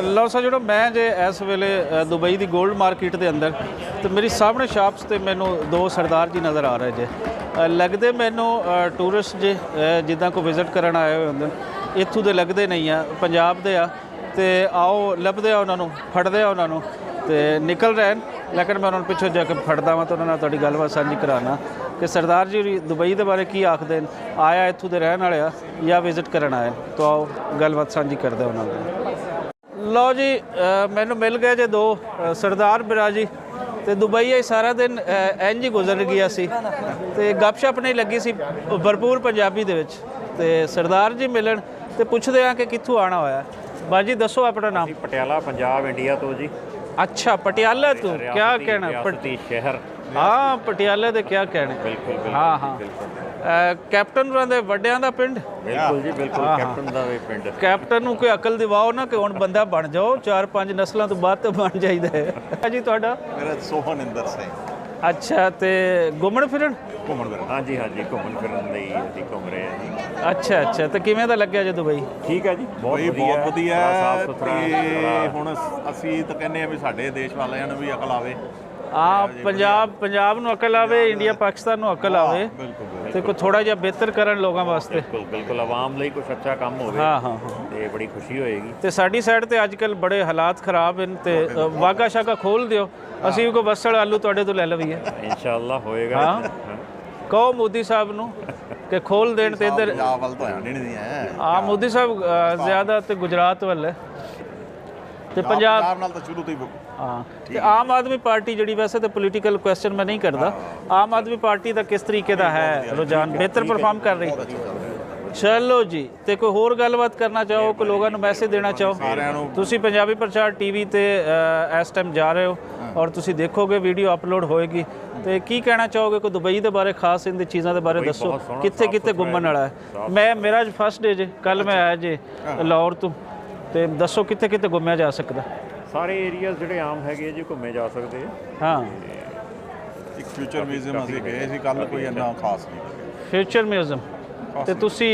ਲਓ ਸਰ ਜਿਹੜਾ ਮੈਂ ਜੇ ਇਸ ਵੇਲੇ ਦੁਬਈ ਦੀ ਗੋਲਡ ਮਾਰਕੀਟ ਦੇ ਅੰਦਰ ਤੇ ਮੇਰੀ ਸਾਹਮਣੇ ਸ਼ਾਪਸ ਤੇ ਮੈਨੂੰ ਦੋ ਸਰਦਾਰ ਜੀ ਨਜ਼ਰ ਆ ਰਹੇ ਜੇ ਲੱਗਦੇ ਮੈਨੂੰ ਟੂਰਿਸਟ ਜੇ ਜਿੱਦਾਂ ਕੋਈ ਵਿਜ਼ਿਟ ਕਰਨ ਆਏ ਹੋਏ ਹੁੰਦੇ ਇੱਥੋਂ ਦੇ ਲੱਗਦੇ ਨਹੀਂ ਆ ਪੰਜਾਬ ਦੇ ਆ ਤੇ ਆਓ ਲੱਭਦੇ ਆ ਉਹਨਾਂ ਨੂੰ ਫੜਦੇ ਆ ਉਹਨਾਂ ਨੂੰ ਤੇ ਨਿਕਲ ਰਹੇ ਨੇ ਲੇਕਿਨ ਮੈਂ ਉਹਨਾਂ ਨੂੰ ਪਿੱਛੋਂ ਜਾ ਕੇ ਫੜਦਾ ਵਾਂ ਤਾਂ ਉਹਨਾਂ ਨਾਲ ਤੁਹਾਡੀ ਗੱਲਬਾਤ ਸਾਂਝੀ ਕਰਾਉਣਾ ਕਿ ਸਰਦਾਰ ਜੀ ਦੁਬਈ ਦੇ ਬਾਰੇ ਕੀ ਆਖਦੇ ਨੇ ਆਇਆ ਇੱਥੋਂ ਦੇ ਰਹਿਣ ਵਾਲੇ ਆ ਜਾਂ ਵਿਜ਼ਿਟ ਕਰਨ ਆਏ ਤਾਂ ਆਓ ਗੱਲਬਾਤ ਸਾਂਝੀ ਕਰਦੇ ਉਹਨਾਂ ਨਾਲ। ਲਓ ਜੀ ਮੈਨੂੰ ਮਿਲ ਗਏ ਜੇ ਦੋ ਸਰਦਾਰ ਬਿਰਾਜੀ ਤੇ ਦੁਬਈ ਇਹ ਸਾਰਾ ਦਿਨ ਇੰਝ ਹੀ ਗੁਜ਼ਰ ਗਿਆ ਸੀ ਤੇ ਗੱਪਸ਼ਪ ਨਹੀਂ ਲੱਗੀ ਸੀ ਭਰਪੂਰ ਪੰਜਾਬੀ ਦੇ ਵਿੱਚ ਤੇ ਸਰਦਾਰ ਜੀ ਮਿਲਣ ਤੇ ਪੁੱਛਦੇ ਆ ਕਿ ਕਿੱਥੋਂ ਆਣਾ ਹੋਇਆ। ਬਾਜੀ ਦੱਸੋ ਆਪਣਾ ਨਾਮ। ਪਟਿਆਲਾ ਪੰਜਾਬ ਇੰਡੀਆ ਤੋਂ ਜੀ। अच्छा पटियाला तो क्या कहना शहर हाँ पटियाले दे क्या कहने बिल्कुल हाँ हाँ कैप्टन दे वड्डियां दा पिंड बिल्कुल जी बिल्कुल कैप्टन दा वे पिंड कैप्टन नूं कोई अकल दिवाओ ना कि हुण बंदा बन जाओ 4-5 नस्लों तो बाद तो बन जाइदा है जी। तुहाडा मेरा सोहनिंदर सिंह। अच्छा ते घुमण फिरन हाँ जी घूमन फिरन ਲਈ ਅਸੀਂ ਘੁੰਮ ਰਹੇ ਹਾਂ ਜੀ। ਅੱਛਾ ਅੱਛਾ ਤੇ ਕਿਵੇਂ ਦਾ ਲੱਗਿਆ ਜੇ ਦੁਬਈ? ਠੀਕ ਹੈ ਜੀ ਬਹੁਤ ਵਧੀਆ ਤੇ ਹੁਣ ਅਸੀਂ ਤਾਂ ਕਹਿੰਦੇ ਆ ਵੀ ਸਾਡੇ ਦੇਸ਼ ਵਾਲਿਆਂ ਨੂੰ ਵੀ ਅਕਲ ਆਵੇ। ਪੰਜਾਬ ਨੂੰ ਅਕਲ ਆਵੇ ਇੰਡੀਆ ਪਾਕਿਸਤਾਨ ਨੂੰ ਅਕਲ ਆਵੇ ਤੇ ਕੋਈ ਥੋੜਾ ਜਿਹਾ ਬਿਹਤਰ ਕਰਨ ਲੋਕਾਂ ਵਾਸਤੇ। ਬਿਲਕੁਲ ਆਵਾਮ ਲਈ ਕੁਝ ਅੱਛਾ ਕੰਮ ਹੋਵੇ। ਹਾਂ ਤੇ ਬੜੀ ਖੁਸ਼ੀ ਹੋਏਗੀ। ਤੇ ਸਾਡੀ ਸਾਈਡ ਤੇ ਅੱਜ ਕੱਲ ਬੜੇ ਹਾਲਾਤ ਖਰਾਬ ਹਨ ਤੇ ਵਾਗਾ ਸ਼ਾਗਾ ਖੋਲ ਦਿਓ ਅਸੀਂ ਵੀ ਕੋਈ ਬਸਲ ਆਲੂ ਤੁਹਾਡੇ ਤੋਂ ਲੈ ਲਵੀਏ। ਇਨਸ਼ਾਅੱਲਾ ਹੋਏਗਾ। ਹਾਂ ਕਹੋ ਮੋਦੀ ਸਾਹਿਬ ਨੂੰ ਕਿ ਖੋਲ ਦੇਣ ਤੇ ਇੱਧਰ ਵੱਲ ਤਾਂ ਆਣੀ ਨਹੀਂ ਹੈ। ਮੋਦੀ ਸਾਹਿਬ ਜ਼ਿਆਦਾ ਤੇ ਗੁਜਰਾਤ ਵੱਲ ਤੇ ਪੰਜਾਬ ਨਾਲ ਤਾਂ ਸ਼ੁਰੂ ਤੋਂ ਹੀ ਹਾਂ ਤੇ ਆਮ ਆਦਮੀ ਪਾਰਟੀ ਜਿਹੜੀ ਵੈਸੇ ਤਾਂ ਪੋਲੀਟੀਕਲ ਕੁਐਸਚਨ ਮੈਂ ਨਹੀਂ ਕਰਦਾ ਆਮ ਆਦਮੀ ਪਾਰਟੀ ਦਾ ਕਿਸ ਤਰੀਕੇ ਦਾ ਹੈ ਰੁਝਾਨ ਬਿਹਤਰ ਪਰਫਾਰਮ ਕਰ ਰਹੀ। ਚਲੋ ਜੀ ਤੇ ਕੋਈ ਹੋਰ ਗੱਲਬਾਤ ਕਰਨਾ ਚਾਹੋ ਕੋਈ ਲੋਕਾਂ ਨੂੰ ਮੈਸੇਜ ਦੇਣਾ ਚਾਹੋ ਤੁਸੀਂ ਪੰਜਾਬੀ ਪ੍ਰਚਾਰ ਟੀਵੀ ਤੇ ਇਸ ਟਾਈਮ ਜਾ ਰਹੇ ਹੋ ਔਰ ਤੁਸੀਂ ਦੇਖੋਗੇ ਵੀਡੀਓ ਅਪਲੋਡ ਹੋਏਗੀ ਤੇ ਕੀ ਕਹਿਣਾ ਚਾਹੋਗੇ ਕੋਈ ਦੁਬਈ ਦੇ ਬਾਰੇ ਖਾਸ ਇਹਦੇ ਚੀਜ਼ਾਂ ਦੇ ਬਾਰੇ ਦੱਸੋ ਕਿੱਥੇ ਕਿੱਥੇ ਘੁੰਮਣ ਵਾਲਾ ਹੈ। ਮੇਰਾ ਅੱਜ ਫਸਟ ਡੇ ਜੇ ਕੱਲ ਮੈਂ ਆਇਆ ਜੇ ਲਾਹੌਰ ਤੋਂ ਤੇ ਦੱਸੋ ਕਿੱਥੇ ਕਿੱਥੇ ਘੁੰਮਿਆ ਜਾ ਸਕਦਾ। ਸਾਰੇ ਏਰੀਆਜ਼ ਜਿਹੜੇ ਆਮ ਹੈਗੇ ਜੀ ਘੁੰਮੇ ਜਾ ਸਕਦੇ ਆ। ਹਾਂ ਇੱਕ ਫਿਊਚਰ ਮਿਊਜ਼ੀਅਮ ਅਸੀਂ ਗਏ ਸੀ ਕੱਲ ਕੋਈ ਇੰਨਾ ਖਾਸ ਨਹੀਂ। ਫਿਊਚਰ ਮਿਊਜ਼ੀਅਮ ਤੇ ਤੁਸੀਂ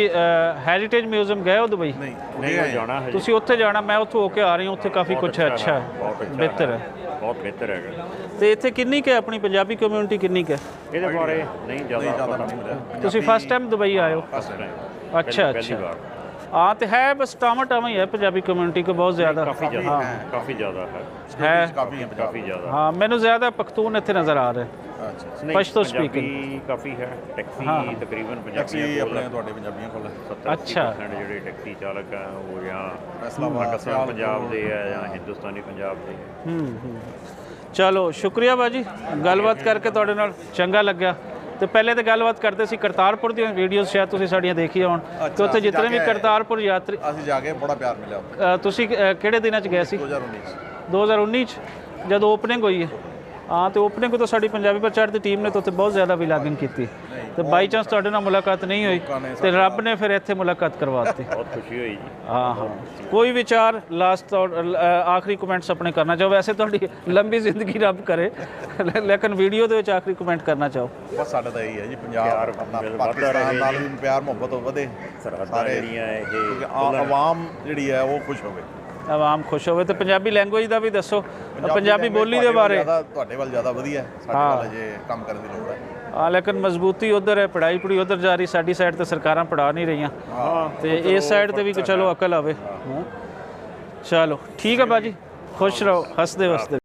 ਹੈਰੀਟੇਜ ਮਿਊਜ਼ੀਅਮ ਗਏ ਹੋ ਦੁਬਈ? ਨਹੀਂ ਜਾਣਾ ਹੈ ਤੁਸੀਂ ਉੱਥੇ ਜਾਣਾ ਮੈਂ ਉੱਥੋਂ ਹੋ ਕੇ ਆ ਰਹੀ ਹਾਂ ਉੱਥੇ ਕਾਫੀ ਕੁਝ ਅੱਛਾ ਹੈ ਬਿਹਤਰ ਹੈ ਬਹੁਤ ਬਿਹਤਰ ਹੈਗਾ। ਤੇ ਇੱਥੇ ਕਿੰਨੀ ਕੁ ਹੈ ਆਪਣੀ ਪੰਜਾਬੀ ਕਮਿਊਨਿਟੀ ਕਿੰਨੀ ਕੁ ਹੈ ਇਹਦੇ ਬਾਰੇ ਨਹੀਂ ਜ਼ਿਆਦਾ ਤੁਸੀਂ ਫਸਟ ਟਾਈਮ ਦੁਬਈ ਆਏ ਹੋ? ਅੱਛਾ ਅੱਛਾ हाँ तो है बस टामा ही है पंजाबी कम्युनिटी को बहुत ज़्यादा काफ़ी ज़्यादा है काफ़ी ज़्यादा। हाँ मैंने ज़्यादा पख्तून इतने नज़र आ रहे हैं पश्तो स्पीकिंग काफ़ी है टैक्सी तकरीबन अच्छा ਜਿਹੜੇ ਟੈਕਸੀ ਚਾਲਕ ਹੈ ਉਹ ਜਾਂ ਪਾਕਿਸਤਾਨ ਪੰਜਾਬ ਦੇ ਹੈ ਜਾਂ ਹਿੰਦੁਸਤਾਨੀ ਪੰਜਾਬ ਦੇ। ਚਲੋ ਸ਼ੁਕਰੀਆ ਬਾਜੀ ਗੱਲਬਾਤ ਕਰਕੇ ਤੁਹਾਡੇ ਨਾਲ ਚੰਗਾ ਲੱਗਿਆ। ਤੇ ਪਹਿਲੇ ਤਾਂ ਗੱਲਬਾਤ ਕਰਦੇ ਸੀ ਕਰਤਾਰਪੁਰ ਦੀਆਂ ਵੀਡੀਓਜ਼ ਸ਼ਾਇਦ ਤੁਸੀਂ ਸਾਡੀਆਂ ਦੇਖੀਆਂ ਹੋਣ ਤੇ ਉੱਥੇ ਜਿਤਨੇ ਵੀ ਕਰਤਾਰਪੁਰ ਯਾਤਰੀ ਅਸੀਂ ਜਾ ਕੇ ਬੜਾ ਪਿਆਰ ਮਿਲਿਆ। ਤੁਸੀਂ ਕਿਹੜੇ ਦਿਨਾਂ 'ਚ ਗਏ ਸੀ? 2019 'ਚ ਜਦੋਂ ਓਪਨਿੰਗ ਹੋਈ ਹੈ। ਹਾਂ ਤੇ ਓਪਨਿੰਗ ਤੋਂ ਸਾਡੀ ਪੰਜਾਬੀ ਪ੍ਰਚਾਰ ਦੀ ਟੀਮ ਨੇ ਤਾਂ ਉੱਥੇ ਬਹੁਤ ਜ਼ਿਆਦਾ ਵਲੌਗਿੰਗ ਕੀਤੀ ਤੇ ਬਾਈ ਚਾਂਸ ਤੁਹਾਡੇ ਨਾਲ ਮੁਲਾਕਾਤ ਨਹੀਂ ਹੋਈ ਤੇ ਰੱਬ ਨੇ ਫਿਰ ਇੱਥੇ ਮੁਲਾਕਾਤ ਕਰਵਾ ਦਿੱਤੀ। ਬਹੁਤ ਖੁਸ਼ੀ ਹੋਈ ਜੀ। ਹਾਂ ਕੋਈ ਵਿਚਾਰ ਲਾਸਟ ਆਖਰੀ ਕਮੈਂਟਸ ਆਪਣੇ ਕਰਨਾ ਚਾਹੋ ਵੈਸੇ ਤੁਹਾਡੀ ਲੰਬੀ ਜ਼ਿੰਦਗੀ ਰੱਬ ਕਰੇ ਲੇਕਿਨ ਵੀਡੀਓ ਦੇ ਵਿੱਚ ਆਖਰੀ ਕਮੈਂਟ ਕਰਨਾ ਚਾਹੋ। ਬਸ ਸਾਡਾ ਤਾਂ ਇਹੀ ਹੈ ਜੀ ਪੰਜਾਬ ਪਾਕਿਸਤਾਨ ਨਾਲ ਵੀ ਪਿਆਰ ਮੁਹੱਬਤ ਵਧੇ ਸਾਰੇ ਜਿਹੜੀਆਂ ਇਹ ਆਵਾਮ ਜਿਹੜੀ ਹੈ ਉਹ ਖੁਸ਼ ਹੋਵੇ ਆਵਾਮ ਖੁਸ਼ ਹੋਵੇ ਤੇ ਪੰਜਾਬੀ ਲੈਂਗੁਏਜ ਦਾ ਵੀ ਦੱਸੋ ਪੰਜਾਬੀ ਬੋਲੀ ਦੇ ਬਾਰੇ। ਤੁਹਾਡੇ ਵੱਲ ਜ਼ਿਆਦਾ ਵਧੀਆ ਸਾਡੇ ਵੱਲ ਜੇ ਕੰਮ ਕਰਨ ਦੀ ਲੋੜ ਹੈ। ਹਾਂ ਲੇਕਿਨ ਮਜ਼ਬੂਤੀ ਉਧਰ ਹੈ ਪੜ੍ਹਾਈ ਉਧਰ ਜਾ ਰਹੀ ਸਾਡੀ ਸਾਈਡ ਤੇ ਸਰਕਾਰਾਂ ਪੜ੍ਹਾ ਨਹੀਂ ਰਹੀਆਂ ਤੇ ਇਸ ਸਾਈਡ ਤੇ ਵੀ ਚਲੋ ਅਕਲ ਆਵੇ। ਚਲੋ ਠੀਕ ਹੈ ਬਾਜੀ ਖੁਸ਼ ਰਹੋ ਹੱਸਦੇ ਵਸਦੇ।